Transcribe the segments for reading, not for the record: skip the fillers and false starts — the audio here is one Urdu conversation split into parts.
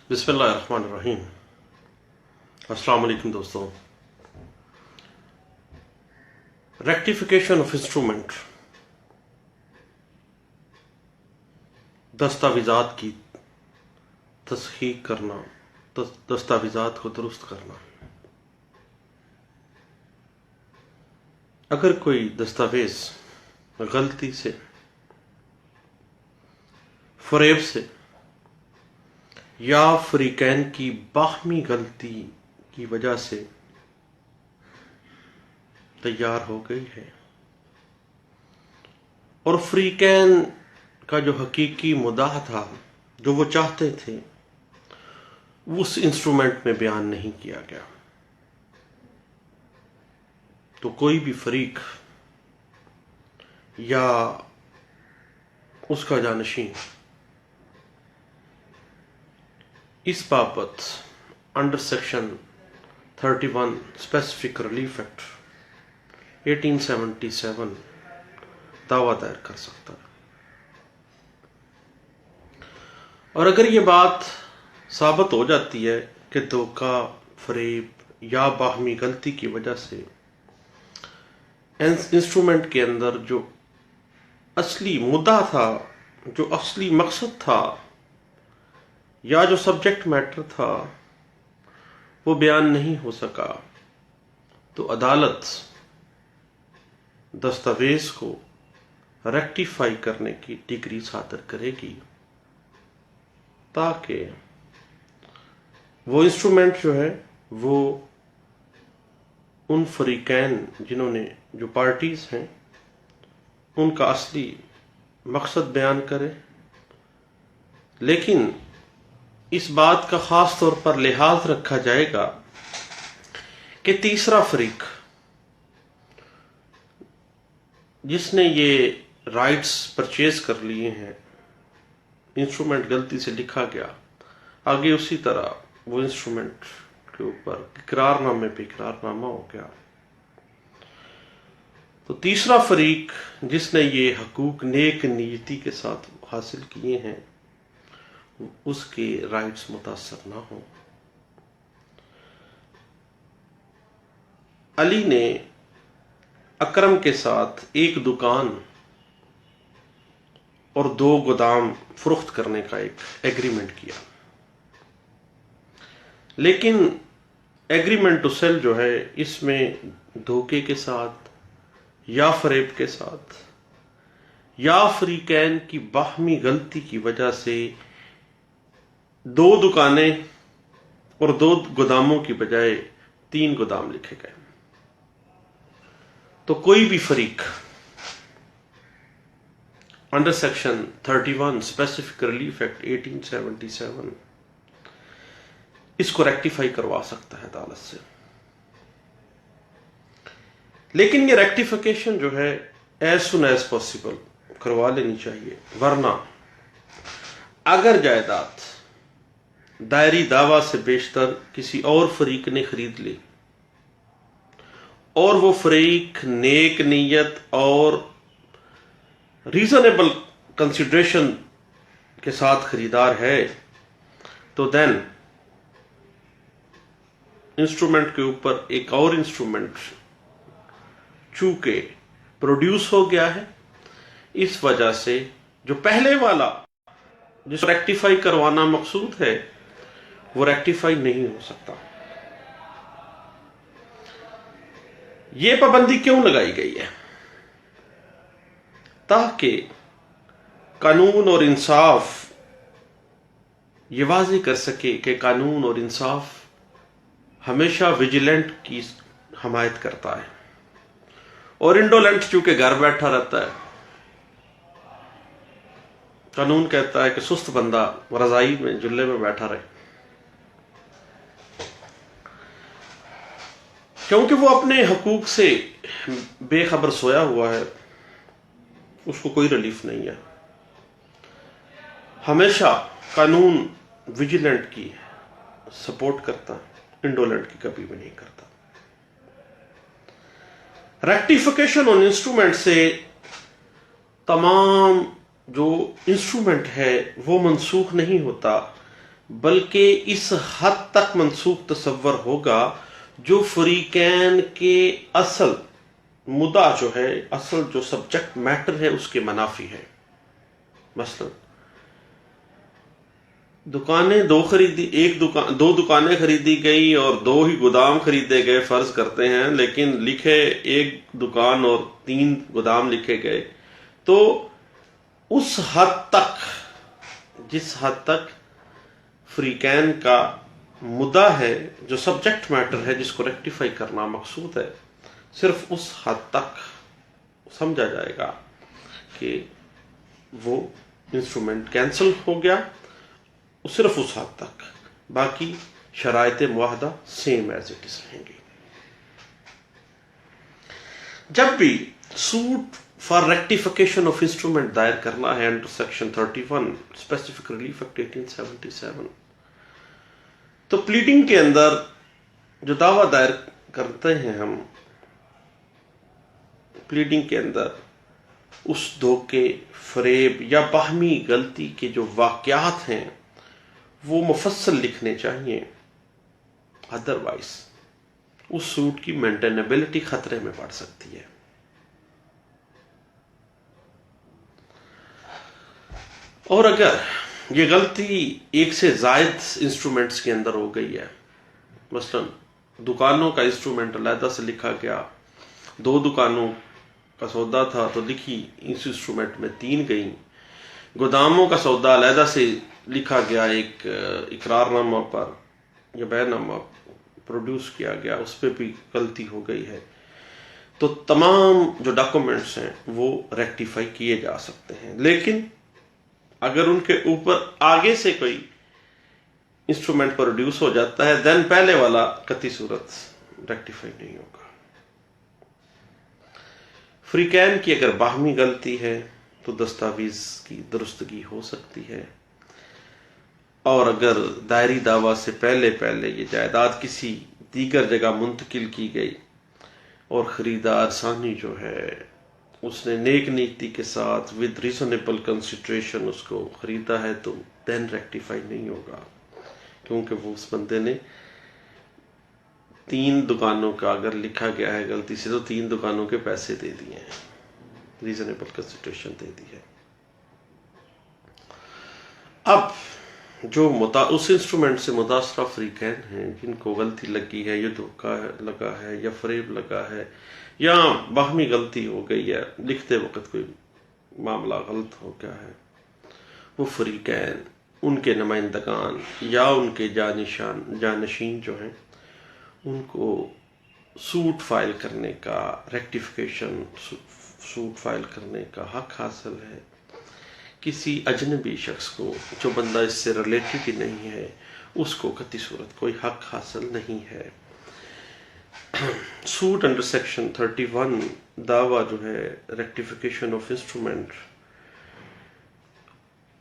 بسم اللہ الرحمن الرحیم۔ السلام علیکم دوستوں۔ ریکٹیفیکیشن آف انسٹرومنٹ، دستاویزات کی تصحیح کرنا، دستاویزات کو درست کرنا۔ اگر کوئی دستاویز غلطی سے، فریب سے یا فریقین کی باہمی غلطی کی وجہ سے تیار ہو گئی ہے اور فریقین کا جو حقیقی مدعا تھا، جو وہ چاہتے تھے، اس انسٹرومنٹ میں بیان نہیں کیا گیا، تو کوئی بھی فریق یا اس کا جانشین اس بابت under section 31 specific relief act 1877 دعویٰ دائر کر سکتا ہے۔ اور اگر یہ بات ثابت ہو جاتی ہے کہ دھوکہ، فریب یا باہمی غلطی کی وجہ سے انسٹرومنٹ کے اندر جو اصلی مدعا تھا، جو اصلی مقصد تھا یا جو سبجیکٹ میٹر تھا وہ بیان نہیں ہو سکا، تو عدالت دستاویز کو ریکٹیفائی کرنے کی ڈگری صادر کرے گی تاکہ وہ انسٹرومنٹ جو ہے وہ ان فریقین جنہوں نے، جو پارٹیز ہیں، ان کا اصلی مقصد بیان کرے، لیکن اس بات کا خاص طور پر لحاظ رکھا جائے گا کہ تیسرا فریق جس نے یہ رائٹس پرچیز کر لیے ہیں، انسٹرومنٹ غلطی سے لکھا گیا، آگے اسی طرح وہ انسٹرومنٹ کے اوپر اقرار نامے پہ اقرار نامہ ہو گیا، تو تیسرا فریق جس نے یہ حقوق نیک نیتی کے ساتھ حاصل کیے ہیں، اس کے رائٹس متاثر نہ ہوں۔ علی نے اکرم کے ساتھ ایک دکان اور 2 گودام فروخت کرنے کا ایک ایگریمنٹ کیا، لیکن ایگریمنٹ ٹو سیل جو ہے، اس میں دھوکے کے ساتھ یا فریب کے ساتھ یا فریقین کی باہمی غلطی کی وجہ سے 2 دکانیں اور 2 گوداموں کی بجائے 3 گودام لکھے گئے، تو کوئی بھی فریق under section 31 specific relief act 1877 اس کو ریکٹیفائی کروا سکتا ہے عدالت سے، لیکن یہ ریکٹیفیکیشن جو ہے ایز سون ایز پاسبل کروا لینی چاہیے، ورنہ اگر جائیداد دائری دعویٰ سے بیشتر کسی اور فریق نے خرید لی اور وہ فریق نیک نیت اور ریزنیبل کنسیڈریشن کے ساتھ خریدار ہے، تو دین انسٹرومنٹ کے اوپر ایک اور انسٹرومنٹ چونکہ پروڈیوس ہو گیا ہے، اس وجہ سے جو پہلے والا جس کو ریکٹیفائی کروانا مقصود ہے وہ ریکٹیفائی نہیں ہو سکتا۔ یہ پابندی کیوں لگائی گئی ہے؟ تاکہ قانون اور انصاف یہ واضح کر سکے کہ قانون اور انصاف ہمیشہ ویجیلنٹ کی حمایت کرتا ہے، اور انڈولنٹ چونکہ گھر بیٹھا رہتا ہے، قانون کہتا ہے کہ سست بندہ رضائی میں جلے میں بیٹھا رہے، کیونکہ وہ اپنے حقوق سے بے خبر سویا ہوا ہے، اس کو کوئی ریلیف نہیں ہے۔ ہمیشہ قانون ویجیلنٹ کی سپورٹ کرتا، انڈولنٹ کی کبھی بھی نہیں کرتا۔ ریکٹیفیکیشن آن انسٹرومنٹ سے تمام جو انسٹرومنٹ ہے وہ منسوخ نہیں ہوتا، بلکہ اس حد تک منسوخ تصور ہوگا جو فریقین کے اصل مدعا جو ہے، اصل جو سبجیکٹ میٹر ہے اس کے منافی ہے۔ مثلا دکانیں دو دکانیں خریدی گئی اور 2 ہی گودام خریدے گئے فرض کرتے ہیں، لیکن لکھے 1 دکان اور 3 گودام لکھے گئے، تو اس حد تک جس حد تک فریقین کا مدعا ہے، جو سبجیکٹ میٹر ہے جس کو ریکٹیفائی کرنا مقصود ہے، صرف اس حد تک سمجھا جائے گا کہ وہ انسٹرومنٹ کینسل ہو گیا، صرف اس حد تک، باقی شرائط معاہدہ سیم ایز اٹ از رہیں گی۔ جب بھی suit for rectification of instrument دائر کرنا ہے under section 31 specific relief act 1877، تو پلیڈنگ کے اندر جو دعویٰ دائر کرتے ہیں ہم، پلیڈنگ کے اندر اس دھوکے، فریب یا باہمی غلطی کے جو واقعات ہیں وہ مفصل لکھنے چاہیے، ادروائز اس سوٹ کی مینٹینیبلٹی خطرے میں پڑ سکتی ہے۔ اور اگر یہ غلطی ایک سے زائد انسٹرومنٹس کے اندر ہو گئی ہے، مثلا دکانوں کا انسٹرومنٹ علیحدہ سے لکھا گیا، 2 دکانوں کا سودا تھا تو لکھی اس انسٹرومنٹ میں 3 گئیں، گوداموں کا سودا علیحدہ سے لکھا گیا، ایک اقرار نامہ پر یا بیع نامہ پروڈیوس کیا گیا، اس پہ بھی غلطی ہو گئی ہے، تو تمام جو ڈاکومنٹس ہیں وہ ریکٹیفائی کیے جا سکتے ہیں۔ لیکن اگر ان کے اوپر آگے سے کوئی انسٹرومنٹ پروڈیوس ہو جاتا ہے، دین پہلے والا قطعی صورت ریکٹیفائی نہیں ہوگا۔ فریقین کی اگر باہمی غلطی ہے تو دستاویز کی درستگی ہو سکتی ہے، اور اگر دائری دعویٰ سے پہلے یہ جائیداد کسی دیگر جگہ منتقل کی گئی اور خریدار ثانی جو ہے اس نے نیک نیتی کے ساتھ ود ریزنیبل کنسیڈریشن اس کو خریدا ہے، تو دین ریکٹیفائی نہیں ہوگا، کیونکہ وہ اس بندے نے 3 دکانوں کا اگر لکھا گیا ہے غلطی سے تو 3 دکانوں کے پیسے دے دیے ہیں، ریزنیبل کنسیڈریشن دے دی ہے۔ اب جو اس انسٹرومنٹ سے متاثرہ فریقین ہیں جن کو غلطی لگی ہے، یا دھوکہ لگا ہے، یا فریب لگا ہے، یا باہمی غلطی ہو گئی ہے، لکھتے وقت کوئی معاملہ غلط ہو گیا ہے، وہ فریقین، ان کے نمائندگان یا ان کے جانشین جو ہیں، ان کو سوٹ فائل کرنے کا، ریکٹیفیکیشن سوٹ فائل کرنے کا حق حاصل ہے۔ کسی اجنبی شخص کو، جو بندہ اس سے ریلیٹڈ ہی نہیں ہے، اس کو قطعی صورت کوئی حق حاصل نہیں ہے۔ سوٹ انڈر سیکشن 31 دعویٰ جو ہے ریکٹیفیکیشن آف انسٹرومنٹ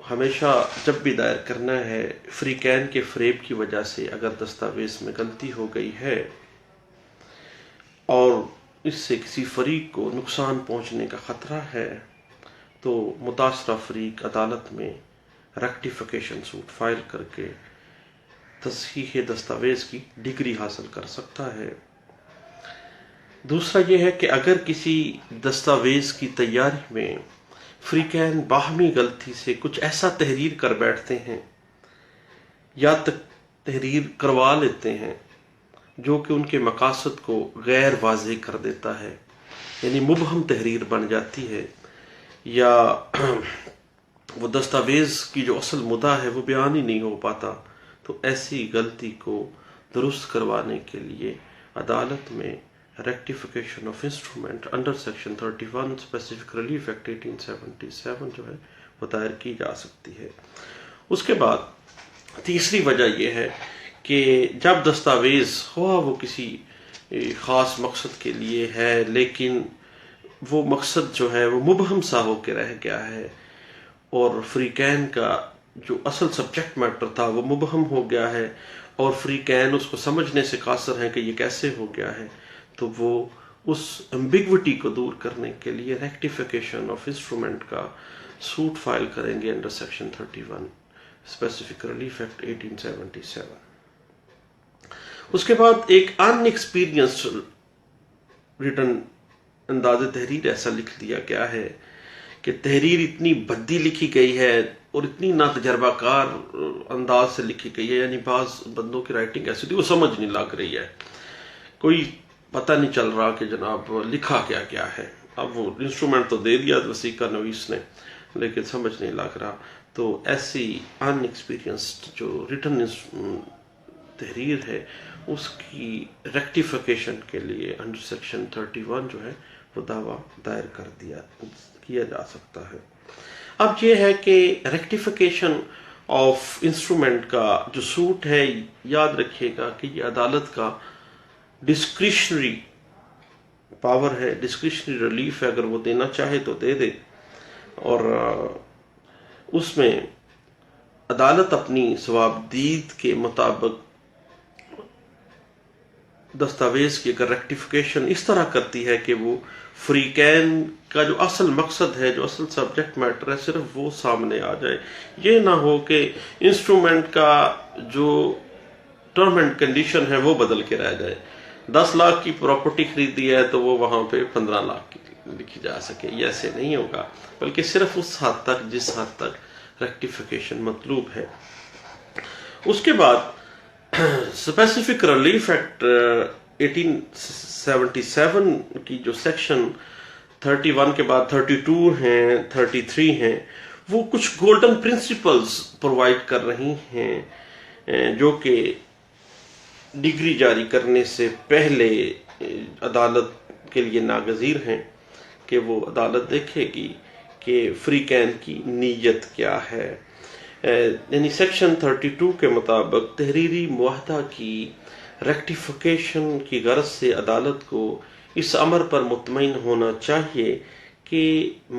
ہمیشہ جب بھی دائر کرنا ہے، فریقین کے فریب کی وجہ سے اگر دستاویز میں غلطی ہو گئی ہے اور اس سے کسی فریق کو نقصان پہنچنے کا خطرہ ہے، تو متاثرہ فریق عدالت میں ریکٹیفیکیشن سوٹ فائل کر کے تصحیح دستاویز کی ڈگری حاصل کر سکتا ہے۔ دوسرا یہ ہے کہ اگر کسی دستاویز کی تیاری میں فریقین باہمی غلطی سے کچھ ایسا تحریر کر بیٹھتے ہیں یا تحریر کروا لیتے ہیں جو کہ ان کے مقاصد کو غیر واضح کر دیتا ہے، یعنی مبہم تحریر بن جاتی ہے، یا وہ دستاویز کی جو اصل مدعا ہے وہ بیان ہی نہیں ہو پاتا، تو ایسی غلطی کو درست کروانے کے لیے عدالت میں rectification of instrument under section 31 specific relief act 1877 جو ہے وہ دائر کی جا سکتی ہے۔ اس کے بعد تیسری وجہ یہ ہے کہ جب دستاویز ہوا وہ کسی خاص مقصد کے لیے ہے، لیکن وہ مقصد جو ہے وہ مبہم سا ہو کے رہ گیا ہے، اور فریقین کا جو اصل سبجیکٹ میٹر تھا وہ مبہم ہو گیا ہے، اور فریقین اس کو سمجھنے سے قاصر ہیں کہ یہ کیسے ہو گیا ہے، تو وہ اس ایمبیگوٹی کو دور کرنے کے لیے ریکٹیفیکیشن آف انسٹرومنٹ کا سوٹ فائل کریں گے under section 31 specific relief act 1877۔ اس کے بعد ایک ان ایکسپیرینسڈ ریٹن انداز تحریر ایسا لکھ دیا گیا ہے کہ تحریر اتنی بدی لکھی گئی ہے اور اتنی نا تجربہ کار انداز سے لکھی گئی ہے، یعنی بعض بندوں کی رائٹنگ ایسی تھی وہ سمجھ نہیں لگ رہی ہے، کوئی پتہ نہیں چل رہا کہ جناب لکھا کیا ہے۔ اب وہ انسٹرومنٹ تو دے دیا وسیقہ نویس نے، لیکن سمجھ نہیں لگ رہا۔ تو ایسی ان ایکسپیرینسڈ جو ریٹن تحریر ہے اس کی ریکٹیفیکیشن کے لیے انڈر سیکشن 31 جو ہے وہ دعویٰ دائر کیا جا سکتا ہے۔ اب یہ ہے کہ ریکٹیفیکیشن آف انسٹرومنٹ کا جو سوٹ ہے، یاد رکھیے گا کہ یہ عدالت کا ڈسکریشنری پاور ہے، ڈسکریشنری ریلیف ہے، اگر وہ دینا چاہے تو دے دے، اور اس میں عدالت اپنی ثوابدید کے مطابق دستاویز کی اگر ریکٹیفیکیشن اس طرح کرتی ہے کہ وہ فریقین کا جو اصل مقصد ہے، جو اصل سبجیکٹ میٹر ہے، صرف وہ سامنے آ جائے، یہ نہ ہو کہ انسٹرومنٹ کا جو ٹرم اینڈ کنڈیشن ہے وہ بدل کے رہ جائے۔ 10 لاکھ کی پراپرٹی خریدی ہے تو وہ وہاں پہ 15 لاکھ کی لکھی جا سکے، یہ ایسے نہیں ہوگا، بلکہ صرف اس حد تک جس حد تک ریکٹیفیکیشن مطلوب ہے۔ اس کے بعد اسپیسیفک ریلیف ایکٹ 1877 کی جو سیکشن 31 کے بعد 32 ہیں، 33 ہیں، وہ کچھ گولڈن پرنسپلز پرووائڈ کر رہی ہیں جو کہ ڈگری جاری کرنے سے پہلے عدالت کے لیے ناگزیر ہیں، کہ وہ عدالت دیکھے گی کہ فریقین کی نیت کیا ہے۔ یعنی سیکشن 32 کے مطابق تحریری معاہدہ کی ریکٹیفیکیشن کی غرض سے عدالت کو اس امر پر مطمئن ہونا چاہیے کہ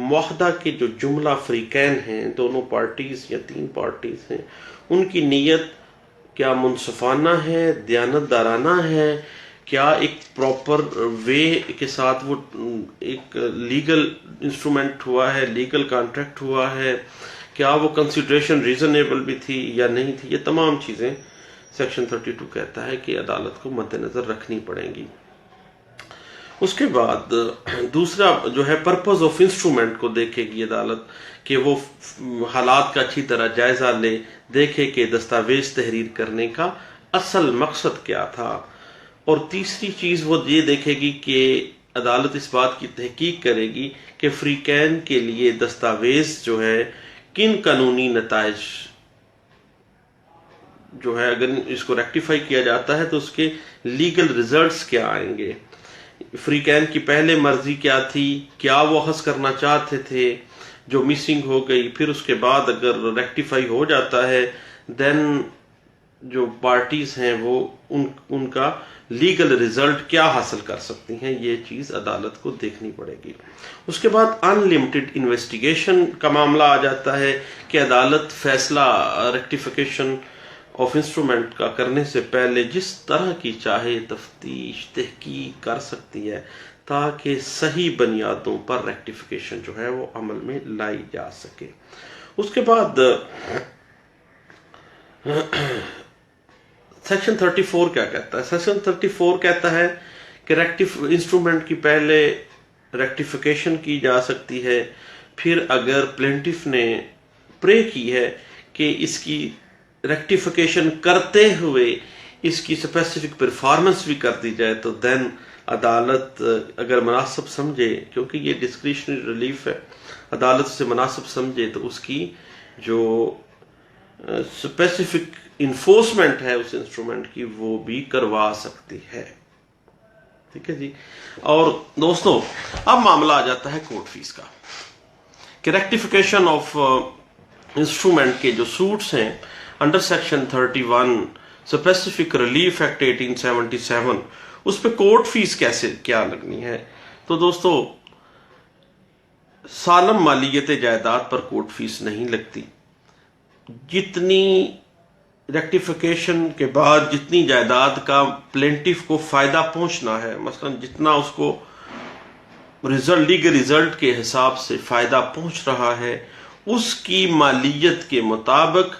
معاہدہ کے جو جملہ فریقین ہیں، دونوں پارٹیز یا 3 پارٹیز ہیں، ان کی نیت کیا منصفانہ ہے، دیانتدارانہ ہے، کیا ایک پراپر وے کے ساتھ وہ ایک لیگل انسٹرومنٹ ہوا ہے، لیگل کانٹریکٹ ہوا ہے، کیا وہ کنسیڈریشن ریزنیبل بھی تھی یا نہیں تھی، یہ تمام چیزیں سیکشن 32 کہتا ہے کہ عدالت کو مد نظر رکھنی پڑیں گی۔ اس کے بعد دوسرا جو ہے پرپز آف انسٹرومنٹ کو دیکھے گی عدالت، کہ وہ حالات کا اچھی طرح جائزہ لے، دیکھے کہ دستاویز تحریر کرنے کا اصل مقصد کیا تھا۔ اور تیسری چیز وہ یہ دیکھے گی کہ عدالت اس بات کی تحقیق کرے گی کہ فریقین کے لیے دستاویز جو ہے کن قانونی نتائج جو ہے، اگر اس کو ریکٹیفائی کیا جاتا ہے تو اس کے لیگل ریزلٹس کیا آئیں گے، فریقین کی پہلے مرضی کیا تھی، کیا وہ اخذ کرنا چاہتے تھے جو مسنگ ہو گئی، پھر اس کے بعد اگر ریکٹیفائی ہو جاتا ہے دین جو پارٹیز ہیں وہ ان کا لیگل ریزلٹ کیا حاصل کر سکتی ہیں، یہ چیز عدالت کو دیکھنی پڑے گی۔ اس کے بعد ان لمیٹڈ انویسٹیگیشن کا معاملہ آ جاتا ہے کہ عدالت فیصلہ ریکٹیفیکیشن آف انسٹرومنٹ کا کرنے سے پہلے جس طرح کی چاہے تفتیش تحقیق کر سکتی ہے تاکہ صحیح بنیادوں پر ریکٹیفیکیشن جو ہے وہ عمل میں لائی جا سکے۔ اس کے بعد سیکشن 34 کیا کہتا ہے؟ سیکشن 34 کہتا ہے کہ انسٹرومنٹ کی پہلے ریکٹیفیکیشن کی جا سکتی ہے، پھر اگر پلینٹف نے پرے کی ہے کہ اس کی ریکٹیفیکیشن کرتے ہوئے اس کی اسپیسیفک پرفارمنس بھی کر دی جائے تو دین عدالت اگر مناسب سمجھے، کیونکہ یہ ڈسکریشنری ریلیف ہے، عدالت سے مناسب سمجھے تو اس کی جو اسپیسیفک انفورسمنٹ ہے اس انسٹرومنٹ کی وہ بھی کروا سکتی ہے۔ ٹھیک ہے جی۔ اور دوستو اب معاملہ آ جاتا ہے کورٹ فیس کا، کہ ریکٹیفیکیشن آف انسٹرومنٹ کے جو سوٹس ہیں under section 31 specific relief act 1877 اس پہ کورٹ فیس کیا لگنی ہے۔ تو دوستو سالم مالیت جائیداد پر کورٹ فیس نہیں لگتی، جتنی ریکٹیفیکیشن کے بعد جتنی جائیداد کا پلینٹف کو فائدہ پہنچنا ہے، مثلا جتنا اس کو لیگل ریزلٹ کے حساب سے فائدہ پہنچ رہا ہے، اس کی مالیت کے مطابق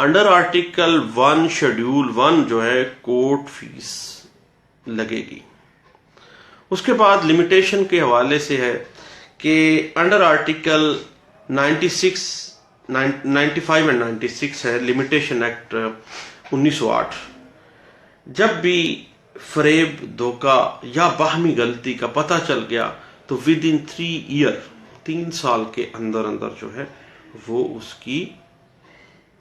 انڈر آرٹیکل 1 شیڈول 1 جو ہے کورٹ فیس لگے گی. اس کے بعد لمیٹیشن کے حوالے سے ہے کہ انڈر آرٹیکل 95 اینڈ 96 ہے لمیٹیشن ایکٹ 1908. جب بھی فریب، دھوکہ یا باہمی غلطی کا پتہ چل گیا تو ود ان 3 سال کے اندر جو ہے وہ اس کی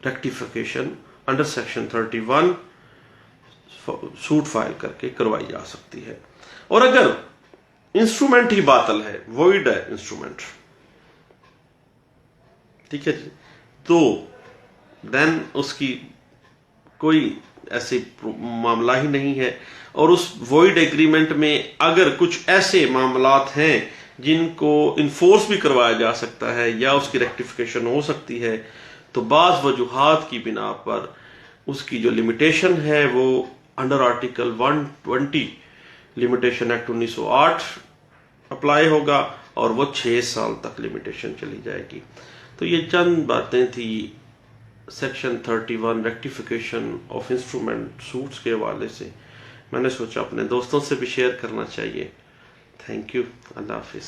rectification under section 31 suit file کر کے کروائی جا سکتی ہے. اور اگر انسٹرومنٹ ہی باطل ہے، وائڈ ہے انسٹرومنٹ، ٹھیک ہے جی، تو دین اس کی کوئی ایسے معاملہ ہی نہیں ہے. اور اس وائڈ ایگریمنٹ میں اگر کچھ ایسے معاملات ہیں جن کو انفورس بھی کروایا جا سکتا ہے یا اس کی ریکٹیفیکیشن ہو سکتی ہے، تو بعض وجوہات کی بنا پر اس کی جو لمیٹیشن ہے وہ under article 120 limitation act 1908 apply ہوگا اور وہ 6 سال تک لمیٹیشن چلی جائے گی. تو یہ چند باتیں تھی section 31 rectification of instrument suits کے حوالے سے. میں نے سوچا اپنے دوستوں سے بھی شیئر کرنا چاہیے. Thank you. اللہ حافظ.